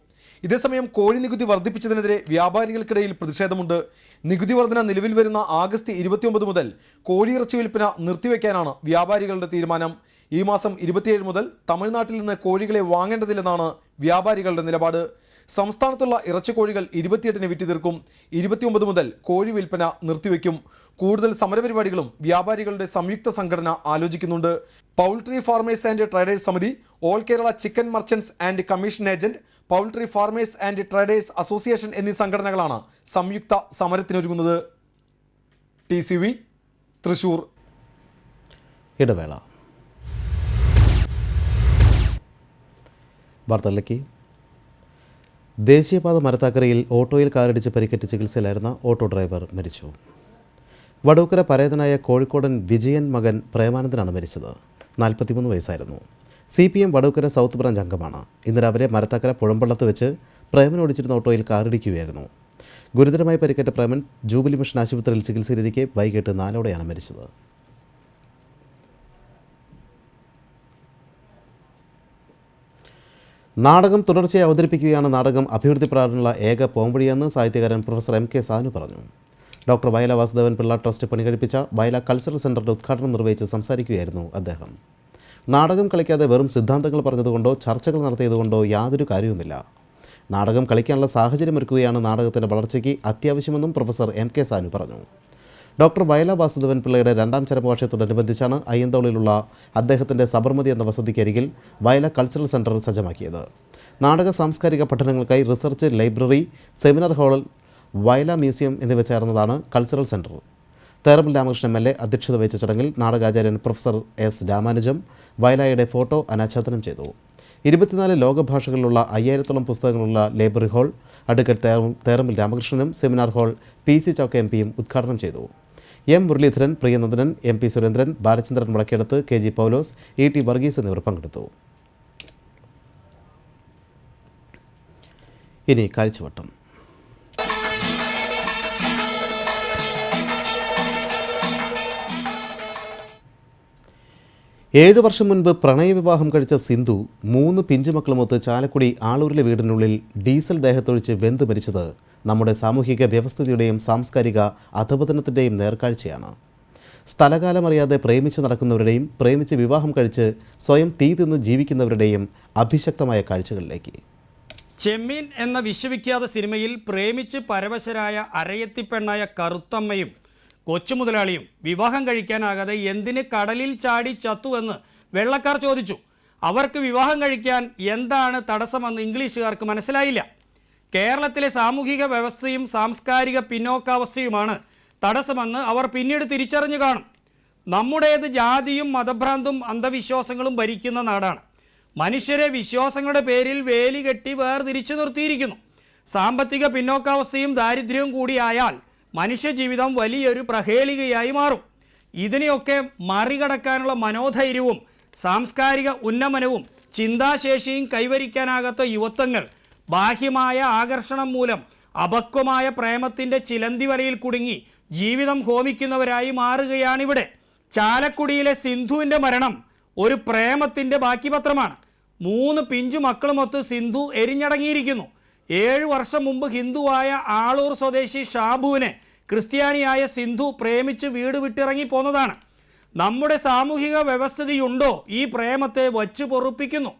ഇതേസമയം കോഴി നികുതി വർദ്ധിപ്പിച്ചതിനെതിരെ വ്യാപാരികൾക്കിടയിൽ പ്രതിഷേധമുണ്ട്. നികുതി വർധന നിലവിൽ വരുന്ന ആഗസ്റ്റ് 29 മുതൽ കോഴിയിറച്ചി വിൽപ്പന നിർത്തിവെക്കാനാണ് വ്യാപാരികളുടെ തീരുമാനം. ഈ മാസം 27 മുതൽ തമിഴ്നാട്ടിൽ നിന്ന് കോഴികളെ വാങ്ങേണ്ടതില്ലെന്നാണ് വ്യാപാരികളുടെ നിലപാട്. സംസ്ഥാനത്തുള്ള ഇറച്ചിക്കോഴികൾ 28-ന് വിറ്റ് തീർക്കും. 29 മുതൽ കോഴി വിൽപ്പന നിർത്തിവെക്കും. കൂടുതൽ സമരപരിപാടികളും വ്യാപാരികളുടെ സംയുക്ത സംഘടന ആലോചിക്കുന്നുണ്ട്. പൗൾട്രി ഫാർമേഴ്സ് ആൻഡ് ട്രേഡേഴ്സ് സമിതി, all Kerala chicken merchants and commission agent, poultry farmers and traders association എന്നീ സംഘടനകളാണ് സംയുക്ത സമരത്തിനൊരുങ്ങുന്നത്. TCV തൃശൂർ. ഇടവേള. വാർത്തകളിലേക്ക്. ദേശീയപാത മരത്താക്കരയിൽ ഓട്ടോയിൽ കാറിടിച്ച് പരിക്കേറ്റ് ചികിത്സയിലായിരുന്ന ഓട്ടോ ഡ്രൈവർ മരിച്ചു. വടൂക്കര പരേതനായ കോഴിക്കോടൻ വിജയൻ മകൻ പ്രേമാനന്ദനാണ് മരിച്ചത്. 43 വയസ്സായിരുന്നു. CPM വടൂക്കര സൗത്ത് ബ്രാഞ്ച് അംഗമാണ്. ഇന്ന് രാവിലെ മരത്താക്കര പുഴമ്പള്ളത്ത് വെച്ച് പ്രേമൻ ഓടിച്ചിരുന്ന ഓട്ടോയിൽ കാറിടിക്കുകയായിരുന്നു. ഗുരുതരമായി പരിക്കേറ്റ പ്രേമൻ ജൂബിലി മിഷൻ ആശുപത്രിയിൽ ചികിത്സയിലിരിക്കെ വൈകിട്ട് 4ഓടെയാണ് മരിച്ചത്. നാടകം തുടർച്ചയായി അവതരിപ്പിക്കുകയാണ് നാടകം അഭിവൃദ്ധിപ്പെടാനുള്ള ഏക പോംവഴിയെന്ന് സാഹിത്യകാരൻ പ്രൊഫസർ MK സാനു പറഞ്ഞു. ഡോക്ടർ വയല വാസുദേവൻ പിള്ള ട്രസ്റ്റ് പണികഴിപ്പിച്ച വയല കൾച്ചറൽ സെൻ്ററിൻ്റെ ഉദ്ഘാടനം നിർവഹിച്ച് സംസാരിക്കുകയായിരുന്നു അദ്ദേഹം. നാടകം കളിക്കാതെ വെറും സിദ്ധാന്തങ്ങൾ പറഞ്ഞതുകൊണ്ടോ ചർച്ചകൾ നടത്തിയതുകൊണ്ടോ യാതൊരു കാര്യവുമില്ല. നാടകം കളിക്കാനുള്ള സാഹചര്യമൊരുക്കുകയാണ് നാടകത്തിൻ്റെ വളർച്ചയ്ക്ക് അത്യാവശ്യമെന്നും പ്രൊഫസർ MK സാനു പറഞ്ഞു. ഡോക്ടർ വയല വാസുദേവൻ പിള്ളയുടെ 2ാം ചരമവാർഷികത്തോടനുബന്ധിച്ചാണ് അയ്യന്തോളിലുള്ള അദ്ദേഹത്തിൻ്റെ സബർമതി എന്ന വസതിക്കരികിൽ വയല കൾച്ചറൽ സെൻ്റർ സജ്ജമാക്കിയത്. നാടക സാംസ്കാരിക പഠനങ്ങൾക്കായി research library, seminar hall, Vayala museum എന്നിവ ചേർന്നതാണ് cultural centre. Therambil Ramakrishnan MLA അധ്യക്ഷത വഹിച്ച ചടങ്ങിൽ നാടകാചാര്യൻ പ്രൊഫസർ S രാമാനുജം വയലായുടെ ഫോട്ടോ അനാച്ഛാദനം ചെയ്തു. 24 ലോകഭാഷകളിലുള്ള 5000-ഓളം പുസ്തകങ്ങളുള്ള ലൈബ്രറി ഹാൾ അഡ്വക്കേറ്റ് തേറമ്പിൽ രാമകൃഷ്ണനും സെമിനാർ ഹാൾ PC ചൗക്ക MPയും ഉദ്ഘാടനം ചെയ്തു. M Muraleedharan, Priyanandanan, MP Surendran, Balachandran മുളക്കേടത്ത്, KG പൗലോസ്, ET വർഗീസ് എന്നിവർ പങ്കെടുത്തു. ഇനി കാഴ്ചവട്ടം. 7 വർഷം മുൻപ് പ്രണയവിവാഹം കഴിച്ച സിന്ധു 3 പിഞ്ചുമക്കളുമൊത്ത് ചാലക്കുടി ആളൂരിലെ വീടിനുള്ളിൽ ഡീസൽ ദേഹത്തൊഴിച്ച് വെന്ത് മരിച്ചത് നമ്മുടെ സാമൂഹിക വ്യവസ്ഥിതിയുടെയും സാംസ്കാരിക അധപതനത്തിൻ്റെയും നേർക്കാഴ്ചയാണ്. സ്ഥലകാലമറിയാതെ പ്രേമിച്ച് നടക്കുന്നവരുടെയും പ്രേമിച്ച് വിവാഹം കഴിച്ച് സ്വയം തീ തിന്ന് ജീവിക്കുന്നവരുടെയും അഭിശക്തമായ കാഴ്ചകളിലേക്ക്. ചെമ്മീൻ എന്ന വിശ്വവിഖ്യാത സിനിമയിൽ പ്രേമിച്ച് പരവശരായ അരയത്തിപ്പെണ്ണായ കറുത്തമ്മയും കൊച്ചുമുതലാളിയും വിവാഹം കഴിക്കാനാകാതെ എന്തിന് കടലിൽ ചാടി ചത്തുവെന്ന് വെള്ളക്കാർ ചോദിച്ചു. അവർക്ക് വിവാഹം കഴിക്കാൻ എന്താണ് തടസ്സമെന്ന് ഇംഗ്ലീഷുകാർക്ക് മനസ്സിലായില്ല. കേരളത്തിലെ സാമൂഹിക വ്യവസ്ഥയും സാംസ്കാരിക പിന്നോക്കാവസ്ഥയുമാണ് തടസ്സമെന്ന് അവർ പിന്നീട് തിരിച്ചറിഞ്ഞു കാണും. നമ്മുടേത് ജാതിയും മതഭ്രാന്തും അന്ധവിശ്വാസങ്ങളും ഭരിക്കുന്ന നാടാണ്. മനുഷ്യരെ വിശ്വാസങ്ങളുടെ പേരിൽ വേലി കെട്ടി വേർതിരിച്ചു നിർത്തിയിരിക്കുന്നു. സാമ്പത്തിക പിന്നോക്കാവസ്ഥയും ദാരിദ്ര്യവും കൂടിയായാൽ മനുഷ്യജീവിതം വലിയൊരു പ്രഹേളികയായി മാറും. ഇതിനെയൊക്കെ മറികടക്കാനുള്ള മനോധൈര്യവും സാംസ്കാരിക ഉന്നമനവും ചിന്താശേഷിയും കൈവരിക്കാനാകാത്ത യുവത്വങ്ങൾ ബാഹ്യമായ ആകർഷണം മൂലം അപക്വമായ പ്രേമത്തിൻ്റെ ചിലന്തി വലയിൽ കുടുങ്ങി ജീവിതം ഹോമിക്കുന്നവരായി മാറുകയാണിവിടെ. ചാലക്കുടിയിലെ സിന്ധുവിൻ്റെ മരണം ഒരു പ്രേമത്തിൻ്റെ ബാക്കി പത്രമാണ്. 3 പിഞ്ചു മക്കളുമൊത്ത് സിന്ധു എരിഞ്ഞടങ്ങിയിരിക്കുന്നു. 7 വർഷം മുമ്പ് ഹിന്ദുവായ ആളൂർ സ്വദേശി ഷാബുവിനെ ക്രിസ്ത്യാനിയായ സിന്ധു പ്രേമിച്ച് വീട് വിട്ടിറങ്ങി പോന്നതാണ്. നമ്മുടെ സാമൂഹിക വ്യവസ്ഥിതിയുണ്ടോ ഈ പ്രേമത്തെ വച്ചു പൊറുപ്പിക്കുന്നു?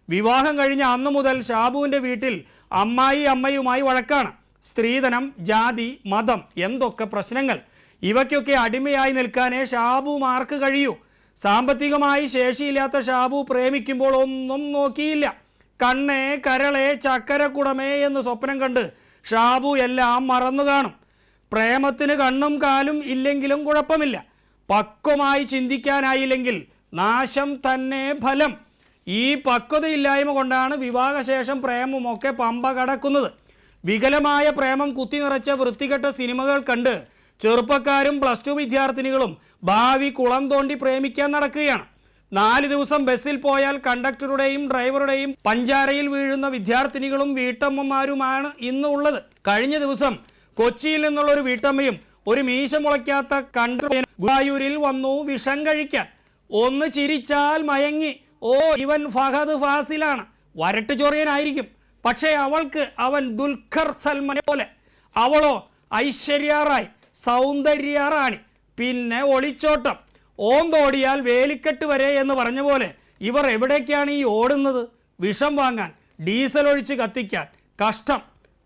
വിവാഹം കഴിഞ്ഞ അന്നു മുതൽ ഷാബുവിൻ്റെ വീട്ടിൽ അമ്മയുമായി വഴക്കാണ്. സ്ത്രീധനം, ജാതി, മതം, എന്തൊക്കെ പ്രശ്നങ്ങൾ. ഇവയ്ക്കൊക്കെ അടിമയായി നിൽക്കാനേ ഷാബുമാർക്ക് കഴിയൂ. സാമ്പത്തികമായി ശേഷിയില്ലാത്ത ഷാബു പ്രേമിക്കുമ്പോൾ ഒന്നും നോക്കിയില്ല. കണ്ണേ, കരളെ, ചക്കരക്കുടമേ എന്ന് സ്വപ്നം കണ്ട് ഷാബു എല്ലാം മറന്നു കാണും. പ്രേമത്തിന് കണ്ണും കാലും ഇല്ലെങ്കിലും കുഴപ്പമില്ല. പക്വമായി ചിന്തിക്കാനായില്ലെങ്കിൽ നാശം തന്നെ ഫലം. ഈ പക്വതയില്ലായ്മ കൊണ്ടാണ് വിവാഹശേഷം പ്രേമമൊക്കെ പമ്പ കടക്കുന്നത്. വികലമായ പ്രേമം കുത്തി നിറച്ച വൃത്തികെട്ട സിനിമകൾ കണ്ട് ചെറുപ്പക്കാരും +2 വിദ്യാർത്ഥിനികളും ഭാവി കുളം തോണ്ടി പ്രേമിക്കാൻ നടക്കുകയാണ്. 4 ദിവസം ബസ്സിൽ പോയാൽ കണ്ടക്ടറുടെയും ഡ്രൈവറുടെയും പഞ്ചാരയിൽ വീഴുന്ന വിദ്യാർത്ഥിനികളും വീട്ടമ്മമാരുമാണ് ഇന്ന് ഉള്ളത്. കഴിഞ്ഞ ദിവസം കൊച്ചിയിൽ നിന്നുള്ള ഒരു വീട്ടമ്മയും ഒരു മീശ മുളയ്ക്കാത്ത കണ്ടക്ടറും ഗുരുവായൂരിൽ വന്നു വിഷം കഴിക്കാൻ. ഒന്ന് ചിരിച്ചാൽ മയങ്ങി. ഓ, ഇവൻ ഫഹദ് ഫാസിലാണ്, വരട്ട് ചൊറിയനായിരിക്കും. പക്ഷേ അവൾക്ക് അവൻ ദുൽഖർ സൽമാനെ പോലെ, അവളോ ഐശ്വര്യ റായ്, സൗന്ദര്യ റാണി. പിന്നെ ഒളിച്ചോട്ടം. ഓന്തോടിയാൽ വേലിക്കെട്ട് വരെ എന്ന് പറഞ്ഞ പോലെ ഇവർ എവിടേക്കാണ് ഈ ഓടുന്നത്? വിഷം വാങ്ങാൻ, ഡീസൽ ഒഴിച്ച് കത്തിക്കാൻ. കഷ്ടം.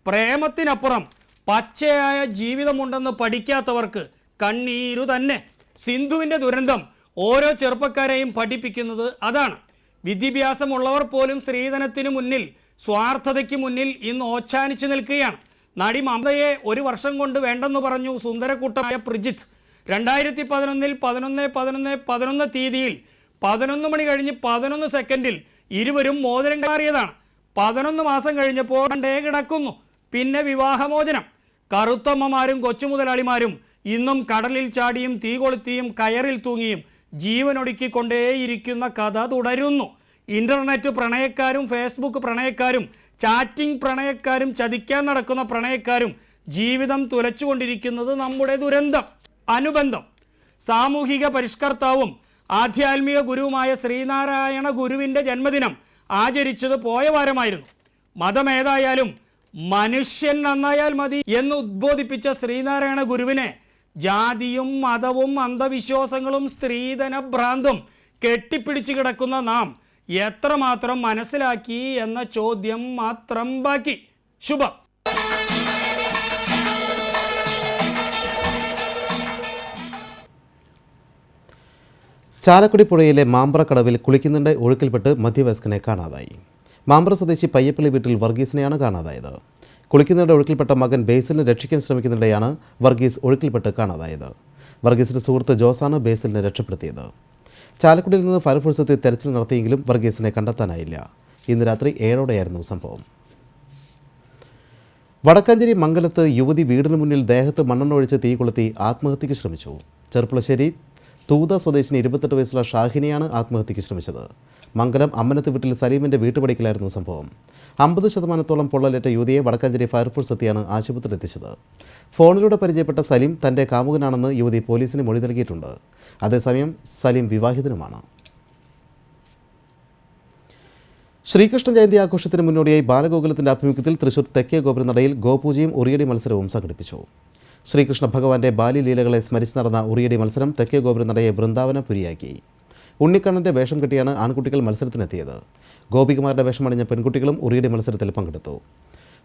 പ്രേമത്തിനപ്പുറം പച്ചയായ ജീവിതമുണ്ടെന്ന് പഠിക്കാത്തവർക്ക് കണ്ണീരു തന്നെ. സിന്ധുവിൻ്റെ ദുരന്തം ഓരോ ചെറുപ്പക്കാരെയും പഠിപ്പിക്കുന്നത് അതാണ്. വിദ്യാഭ്യാസമുള്ളവർ പോലും സ്ത്രീധനത്തിനു മുന്നിൽ, സ്വാർത്ഥതയ്ക്ക് മുന്നിൽ ഇന്ന് ഓച്ചാനിച്ചു നിൽക്കുകയാണ്. നടി മമതയെ 1 വർഷം കൊണ്ട് വേണ്ടെന്ന് പറഞ്ഞു സുന്ദരക്കൂട്ടമായ പ്രിജിത്ത്. 2011 11 തീയതിയിൽ 11 മണി കഴിഞ്ഞ് 11 സെക്കൻഡിൽ ഇരുവരും മോതിരം കയറിയതാണ്. 11 മാസം കഴിഞ്ഞപ്പോൾ ഡേ കിടക്കുന്നു. പിന്നെ വിവാഹമോചനം. കറുത്തമ്മമാരും കൊച്ചുമുതലാളിമാരും ഇന്നും കടലിൽ ചാടിയും തീ കൊളുത്തിയും കയറിൽ തൂങ്ങിയും ജീവനൊടുക്കിക്കൊണ്ടേയിരിക്കുന്ന കഥ തുടരുന്നു. ഇൻ്റർനെറ്റ് പ്രണയക്കാരും ഫേസ്ബുക്ക് പ്രണയക്കാരും ചാറ്റിംഗ് പ്രണയക്കാരും ചതിക്കാൻ നടക്കുന്ന പ്രണയക്കാരും ജീവിതം തുലച്ചുകൊണ്ടിരിക്കുന്നത് നമ്മുടെ ദുരന്തം. അനുബന്ധം. സാമൂഹിക പരിഷ്കർത്താവും ആധ്യാത്മിക ഗുരുവുമായ ശ്രീനാരായണ ഗുരുവിൻ്റെ ജന്മദിനം ആചരിച്ചത് പോയ വാരമായിരുന്നു. മതമേതായാലും മനുഷ്യൻ നന്നായാൽ മതി എന്ന് ഉദ്ബോധിപ്പിച്ച ശ്രീനാരായണ ഗുരുവിനെ ജാതിയും മതവും അന്ധവിശ്വാസങ്ങളും സ്ത്രീധന ഭ്രാന്തും കെട്ടിപ്പിടിച്ച് കിടക്കുന്ന നാം എത്രമാത്രം മനസ്സിലാക്കി എന്ന ചോദ്യം മാത്രം ബാക്കി. ശുഭം. ചാലക്കുടി പുഴയിലെ മാമ്പ്രക്കടവിൽ കുളിക്കുന്നിടെ ഒഴുക്കിൽപ്പെട്ട് മധ്യവയസ്കനെ കാണാതായി. മാമ്പ്ര സ്വദേശി പയ്യപ്പള്ളി വീട്ടിൽ വർഗീസിനെയാണ് കാണാതായത്. കുളിക്കുന്നിടെ ഒഴുക്കിൽപ്പെട്ട മകൻ ബേസിലിനെ രക്ഷിക്കാൻ ശ്രമിക്കുന്നിടെയാണ് വർഗീസ് ഒഴുക്കിൽപ്പെട്ട് കാണാതായത്. വർഗീസിൻ്റെ സുഹൃത്ത് ജോസാണ് ബേസിലിനെ രക്ഷപ്പെടുത്തിയത്. ചാലക്കുടിയിൽ നിന്ന് ഫയർഫോഴ്സ് എത്തി തെരച്ചിൽ നടത്തിയെങ്കിലും വർഗീസിനെ കണ്ടെത്താനായില്ല. ഇന്ന് രാത്രി 7ഓടെയായിരുന്നു സംഭവം. വടക്കാഞ്ചേരി മംഗലത്ത് യുവതി വീടിന് മുന്നിൽ ദേഹത്ത് മണ്ണെണ്ണ ഒഴിച്ച് തീ കൊളുത്തി ആത്മഹത്യയ്ക്ക് ശ്രമിച്ചു. ചെർപ്പുളശ്ശേരി തൂത സ്വദേശിനി 28 വയസ്സുള്ള ഷാഹിനെയാണ് ആത്മഹത്യയ്ക്ക് ശ്രമിച്ചത്. മംഗലം അമ്മനത്ത് വീട്ടിൽ സലീമിൻ്റെ വീട്ടുപടിക്കലായിരുന്നു സംഭവം. 50% പൊള്ളലേറ്റ യുവതിയെ വടക്കാഞ്ചേരി ഫയർഫോഴ്സ് എത്തിയാണ് ആശുപത്രിയിൽ എത്തിച്ചത്. ഫോണിലൂടെ പരിചയപ്പെട്ട സലീം തൻ്റെ കാമുകനാണെന്ന് യുവതി പോലീസിന് മൊഴി നൽകിയിട്ടുണ്ട്. അതേസമയം സലീം വിവാഹിതനുമാണ്. ശ്രീകൃഷ്ണ ജയന്തി ആഘോഷത്തിന് മുന്നോടിയായി ബാലഗോകുലത്തിൻ്റെ ആഭിമുഖ്യത്തിൽ തൃശൂർ തെക്കേ ഗോപുരനടയിൽ ഗോപൂജയും ഉറിയടി മത്സരവും സംഘടിപ്പിച്ചു. ശ്രീകൃഷ്ണ ഭഗവാന്റെ ബാല്യലീലകളെ സ്മരിച്ച് നടന്ന ഉറിയടി മത്സരം തെക്കേ ഗോപുരനടയെ വൃന്ദാവനപുരിയാക്കി. ഉണ്ണിക്കണ്ണൻ്റെ വേഷം കെട്ടിയാണ് ആൺകുട്ടികൾ മത്സരത്തിനെത്തിയത്. ഗോപികുമാരുടെ വേഷമണിഞ്ഞ പെൺകുട്ടികളും ഉറിയടി മത്സരത്തിൽ പങ്കെടുത്തു.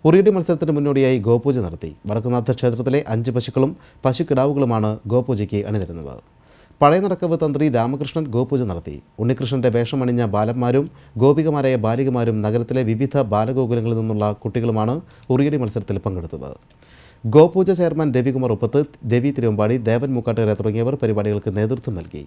ഉറിയടി മത്സരത്തിന് മുന്നോടിയായി ഗോപൂജ നടത്തി. വടക്കുന്നാഥ ക്ഷേത്രത്തിലെ 5 പശുക്കളും പശുക്കിടാവുകളുമാണ് ഗോപൂജയ്ക്ക് അണിനിരുന്നത്. പഴയ നടക്കവ് തന്ത്രി രാമകൃഷ്ണൻ ഗോപൂജ നടത്തി. ഉണ്ണികൃഷ്ണൻ്റെ വേഷമണിഞ്ഞ ബാലന്മാരും ഗോപികമാരായ ബാലികമാരും നഗരത്തിലെ വിവിധ ബാലഗോകുലങ്ങളിൽ നിന്നുള്ള കുട്ടികളുമാണ് ഉറിയടി മത്സരത്തിൽ പങ്കെടുത്തത്. ഗോപൂജ ചെയർമാൻ രവികുമാർ ഉപ്പത്ത്, രവി തിരുവമ്പാടി, ദേവൻ മൂക്കാട്ടുകര തുടങ്ങിയവർ പരിപാടികൾക്ക് നേതൃത്വം നൽകി.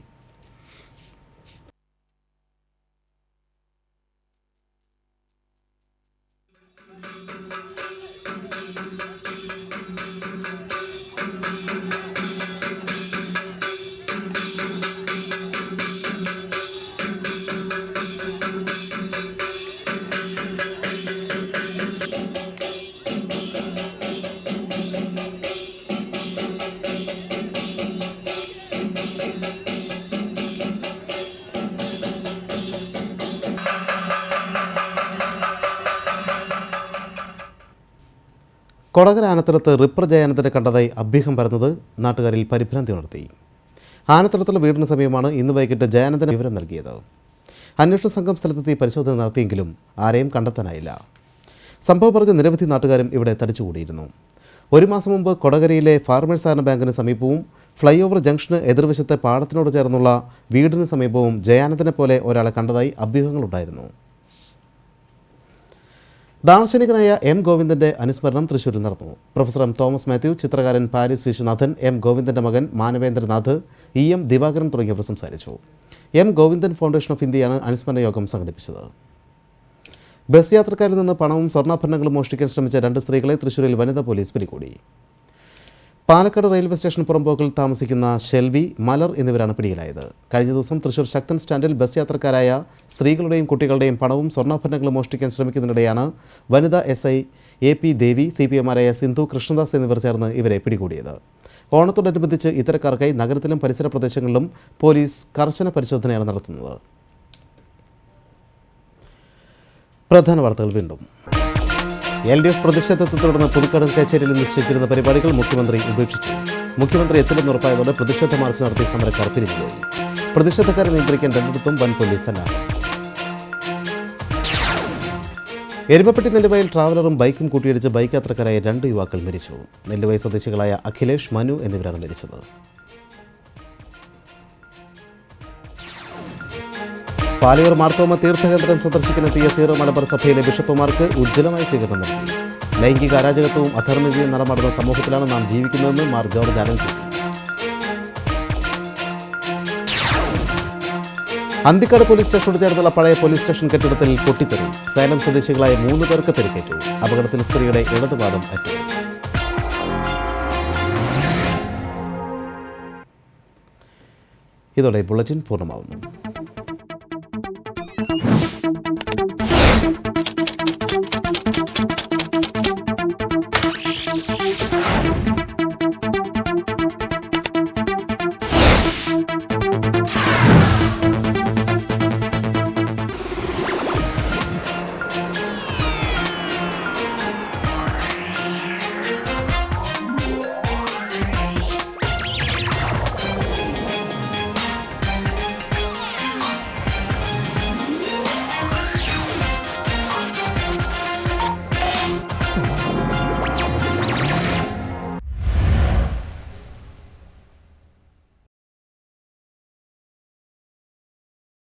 കൊടകര ആനത്തടത്ത് റിപ്പർ ജയാനന്ദനെ കണ്ടതായി അഭ്യൂഹം പരന്നത് നാട്ടുകാരിൽ പരിഭ്രാന്തി ഉണർത്തി. ആനത്തടത്തുള്ള വീടിന് സമീപമാണ് ഇന്ന് വൈകിട്ട് ജയാനന്ദന് വിവരം നൽകിയത്. അന്വേഷണ സംഘം സ്ഥലത്തെത്തി പരിശോധന നടത്തിയെങ്കിലും ആരെയും കണ്ടെത്താനായില്ല. സംഭവം പറഞ്ഞ് നിരവധി നാട്ടുകാരും ഇവിടെ തടിച്ചുകൂടിയിരുന്നു. 1 മാസം മുമ്പ് കൊടകരയിലെ ഫാർമേഴ്സ് സഹകരണ ബാങ്കിന് സമീപവും ഫ്ലൈ ഓവർ ജംഗ്ഷന് എതിർവശത്തെ പാടത്തിനോട് ചേർന്നുള്ള വീടിന് സമീപവും ജയാനന്ദനെ പോലെ ഒരാളെ കണ്ടതായി അഭ്യൂഹങ്ങളുണ്ടായിരുന്നു. ദാർശനികനായ എം ഗോവിന്ദന്റെ അനുസ്മരണം തൃശ്ശൂരിൽ നടന്നു. പ്രൊഫസർ എം തോമസ് മാത്യു, ചിത്രകാരൻ പാരിസ് വിശ്വനാഥൻ, എം ഗോവിന്ദന്റെ മകൻ മാനവേന്ദ്രനാഥ്, എം ദിവാകരൻ തുടങ്ങിയവർ സംസാരിച്ചു. എം ഗോവിന്ദൻ ഫൗണ്ടേഷൻ ഓഫ് ഇന്ത്യയാണ് അനുസ്മരണ യോഗം സംഘടിപ്പിച്ചത്. ബസ് യാത്രക്കാരിൽ നിന്ന് പണവും സ്വർണ്ണാഭരണങ്ങളും മോഷ്ടിക്കാൻ ശ്രമിച്ച 2 സ്ത്രീകളെ തൃശ്ശൂരിൽ വനിതാ പോലീസ് പിടികൂടി. പാലക്കാട് റെയിൽവേ സ്റ്റേഷൻ പുറമ്പോക്കിൽ താമസിക്കുന്ന ഷെൽവി, മലർ എന്നിവരാണ് പിടിയിലായത്. കഴിഞ്ഞ ദിവസം തൃശ്ശൂർ ശക്തൻ സ്റ്റാൻഡിൽ ബസ് യാത്രക്കാരായ സ്ത്രീകളുടെയും കുട്ടികളുടെയും പണവും സ്വർണ്ണാഭരണങ്ങളും മോഷ്ടിക്കാൻ ശ്രമിക്കുന്നതിനിടെയാണ് വനിതാ SI AP ദേവി, CPMമാരായ സിന്ധു, കൃഷ്ണദാസ് എന്നിവർ ചേർന്ന് ഇവരെ പിടികൂടിയത്. ഓണത്തോടനുബന്ധിച്ച് ഇത്തരക്കാർക്കായി നഗരത്തിലും പരിസര പ്രദേശങ്ങളിലും പോലീസ് കർശന പരിശോധനയാണ് നടത്തുന്നത്. പ്രധാന വാർത്തകൾ വീണ്ടും. LDF പ്രതിഷേധത്തെ തുടർന്ന് പുതുക്കാട് കച്ചേരിയിൽ നിശ്ചയിച്ചിരുന്ന പരിപാടികൾ മുഖ്യമന്ത്രി ഉപേക്ഷിച്ചു. മുഖ്യമന്ത്രി എത്തില്ലെന്ന് ഉറപ്പായതോടെ പ്രതിഷേധ മാർച്ച് നടത്തി സമരക്കാർ പിരിഞ്ഞുപോയി. പ്രതിഷേധക്കാരെ നിയന്ത്രിക്കാൻ രണ്ടിടത്തും വൻ പോലീസ് സന്നാഹം. എരുമപ്പെട്ടി നെല്ലുവയൽ ട്രാവലറും ബൈക്കും കൂട്ടിയിടിച്ച് ബൈക്ക് യാത്രക്കാരായ 2 യുവാക്കൾ മരിച്ചു. നെല്ലുവയൽ സ്വദേശികളായ അഖിലേഷ്, മനു എന്നിവരാണ് മരിച്ചത്. പാലയൂർ മാർത്തോമ തീർത്ഥകേന്ദ്രം സന്ദർശിക്കാനെത്തിയ സീറോ മലബാർ സഭയിലെ ബിഷപ്പുമാർക്ക് ഉജ്ജ്വലമായ സ്വീകരണം നൽകി. ലൈംഗിക അരാജകത്വവും അധർമ്മിതയും നടമാടുന്ന സമൂഹത്തിലാണ് നാം ജീവിക്കുന്നതെന്ന് മാർ ജോർജ് ആലഞ്ചി. അന്തിക്കാട് പോലീസ് സ്റ്റേഷനോട് ചേർന്നുള്ള പഴയ പോലീസ് സ്റ്റേഷൻ കെട്ടിടത്തിൽ പൊട്ടിത്തെറി. സേലം സ്വദേശികളായ 3 പേർക്ക് പരിക്കേറ്റു. അപകടത്തിൽ സ്ത്രീയുടെ ഇടതുപാദം അറ്റു. ഇതോടെ ബുള്ളറ്റിൻ പൂർണ്ണമാവുന്നു.